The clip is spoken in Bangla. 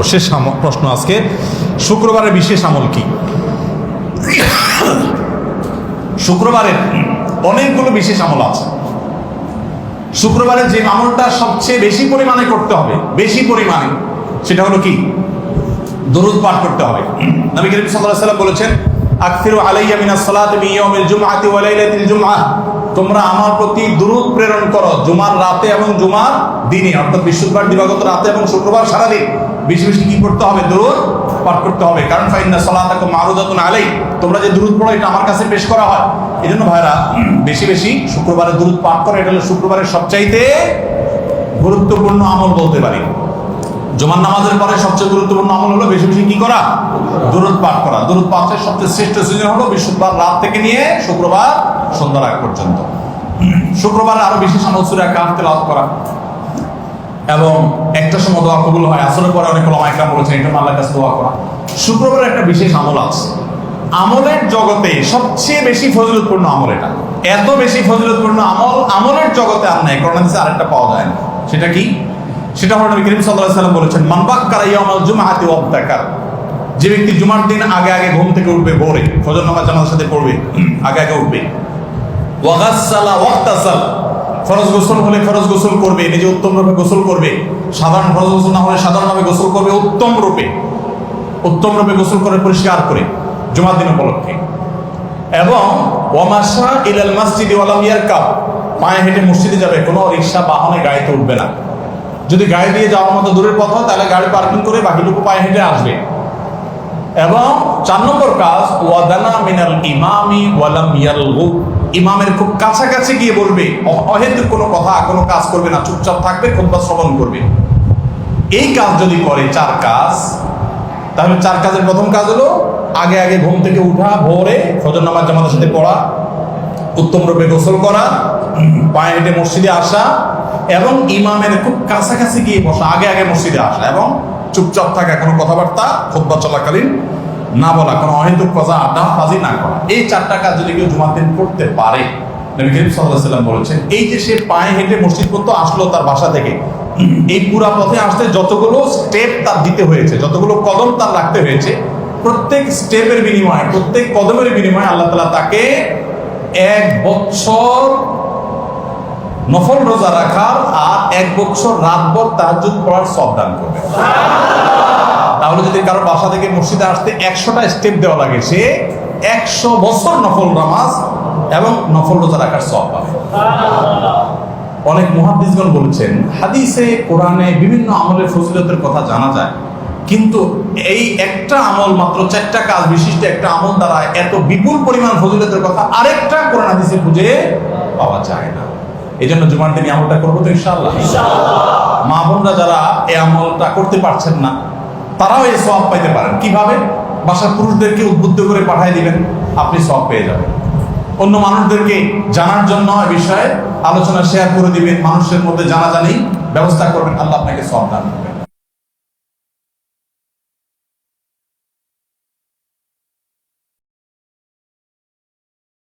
শেষ প্রশ্ন আজকে, শুক্রবারের বিশেষ আমল কি? শুক্রবারের অনেকগুলো বিশেষ আমল আছে। শুক্রবারের যে আমলটা সবচেয়ে বেশি পরিমাণে করতে হবে, বেশি পরিমাণে, সেটা হলো কি? দরুদ পাঠ করতে হবে। নবী করিম সাল্লাল্লাহু আলাইহি ওয়াসাল্লাম বলেছেন, আকসিরু আলাইয়া মিনাস সালাতি মিন ইয়াউমিল জুমআতি ওয়া লাইলাতিল জুমআহ, তোমরা আমার প্রতি দরুদ প্রেরণ করো জুমার রাতে এবং জুমার দিনে, অর্থাৎ বৃহস্পতিবার দিবাগত রাতে এবং শুক্রবার সারাদিন বেশি বেশি কি করতে হবে? দরুদ পাঠ করতে হবে। কারণ ফাইন্না সালাতাকুম মারুদাতুন আলাই, তোমরা যে দরুদ পড়ো এটা আমার কাছে পেশ করা হয়। এজন্য ভাইরা বেশি বেশি শুক্রবারে দরুদ পাঠ করো। এটা হলো শুক্রবারের সবচাইতে গুরুত্বপূর্ণ আমল বলতে পারি। জুমার নামাজের পরে সবচেয়ে গুরুত্বপূর্ণ আমল হলো বেশি বেশি কি করা? দরুদ পাঠ করা। দরুদ পাঠের সবচেয়ে শ্রেষ্ঠ সিজন হলো বৃহস্পতিবার রাত থেকে নিয়ে শুক্রবার সন্ধ্যার আগ পর্যন্ত। শুক্রবার আরো বিশেষ আমল সূরা কাহফ তেলাওয়াত করা, এবং একটা সময় দোয়া কবুল হয়। আসরের পরে অনেক ওলামা ইকরাম বলেছেন এটা আল্লাহর কাছে দোয়া করা। শুক্রবারের একটা বিশেষ আমল আছে। আমলের জগতে সবচেয়ে বেশি ফজিলতপূর্ণ আমল এটা। এত বেশি ফজিলতপূর্ণ আমল আমলের জগতে আর নাই, কোরআন হাদিসে আরেকটা পাওয়া যায় না। সেটা কি? সেটা হলো নবী করিম সাল্লাল্লাহু আলাইহি ওয়াসাল্লাম বলেছেন, মান বাক্কারা ইয়াউমাল জুমআতি ওয়াবতাকার, যে ব্যক্তি জুমার দিন আগে আগে ঘুম থেকে উঠবে, ভোরে ফজর নামাজ জামাতের সাথে পড়বে, আগে আগে উঠবে, ওয়া গাসসালা ওয়াক্তাসাল, ফরজ গোসল হলে ফরজ গোসল করবে, নিজে উত্তম রূপে গোসল করবে, সাধারণ ফরজ গোসল না হলে সাধারণভাবে গোসল করবে, উত্তম রূপে গোসল করে পরিষ্কার করে জুমার দিন উপলক্ষে, এবং ওয়ামাশা ইলাল মসজিদি ওয়া লাম ইয়ারকাব, পায়ে হেঁটে মসজিদে যাবে, কোনো রিকশা বাহনে গাড়িতে উঠবে না। যদি গাড়ি দিয়ে যাওয়ার মতো দূরের পথ হয় তাহলে গাড়ি পার্কিং করে বাকিটুকু পায়ে হেঁটে আসবে। এবং 4 নম্বর কাজ, ওয়াদানা মিনাল ইমামি ওয়া লাম ইয়ালগু, ইমামের খুব কাছাকাছি গিয়ে বলবে, অহেতুক কোনো কথা কোনো কাজ করবে না, চুপচাপ থাকবে, খুতবা শ্রবণ করবে। এই কাজ যদি করে 4 কাজ, তাহলে 4 কাজের প্রথম কাজ হলো আগে আগে ঘুম থেকে উঠা, ভোরে ফজর নামাজ জামাতের সাথে পড়া, উত্তম রূপে গোসল করা, পায়ে হেঁটে মসজিদে আসা, এবং ইমামের খুব কাছাকাছি গিয়ে বসা, আগে আগে মসজিদে আসা, এবং চুপচাপ থাকা, কোনো কথাবার্তা খুতবা চলাকালীন না বলা, কোনো অহেতুক কথা আড্ডা ফাজি না করা। এই 4টা কাজ যদি কেউ জুমার দিন করতে পারে, নবী করিম সাল্লাল্লাহু আলাইহি ওয়াসাল্লাম বলেছেন, এই যে সে পায়ে হেঁটে মসজিদ পর্যন্ত আসলো তার বাসা থেকে, এই পুরা পথে আসতে যতগুলো স্টেপ তার দিতে হয়েছে, যতগুলো কদম তার রাখতে হয়েছে, প্রত্যেক স্টেপের বিনিময়ে, প্রত্যেক কদমের বিনিময়ে আল্লাহ তাআলা তাকে 1 বছর নফল রোজা রাখার আর 1 বছর রাতভর তাহাজ্জুদ পড়ার সওয়াব দান করবে। তাহলে যদি কারো বাসা থেকে মসজিদে আসতে 100টা স্টেপ দেওয়া লাগে, সে 100 বছর নফল নামাজ এবং নফল রোজা রাখার সওয়াব পাবে। অনেক মুহাদ্দিসগণ বলেছেন, হাদিসে কোরআনে বিভিন্ন আমলের ফজিলতের কথা জানা যায়, কিন্তু এই একটা আমল, মাত্র 4টা কাজ বিশিষ্ট একটা আমল দ্বারা এত বিপুল পরিমাণ ফজিলতের কথা আরেকটা কোরআন হাদিসে খুঁজে পাওয়া যায় না। এই জন্য জুমার দিন আমলটা করবো তো ইনশাআল্লাহ। মা বোনরা যারা এই আমলটা করতে পারছেন না, তারাও এই সওয়াব পাইতে পারেন। কিভাবে? বাসার পুরুষদেরকে উদ্বুদ্ধ করে পাঠিয়ে দিবেন, আপনি সওয়াব পেয়ে যাবেন। অন্য মানুষদেরকে জানার জন্য এই বিষয়ে আলোচনা শেয়ার করে দিবেন, মানুষের মধ্যে জানাজানি ব্যবস্থা করবেন, আল্লাহ আপনাকে সওয়াব দান করবেন।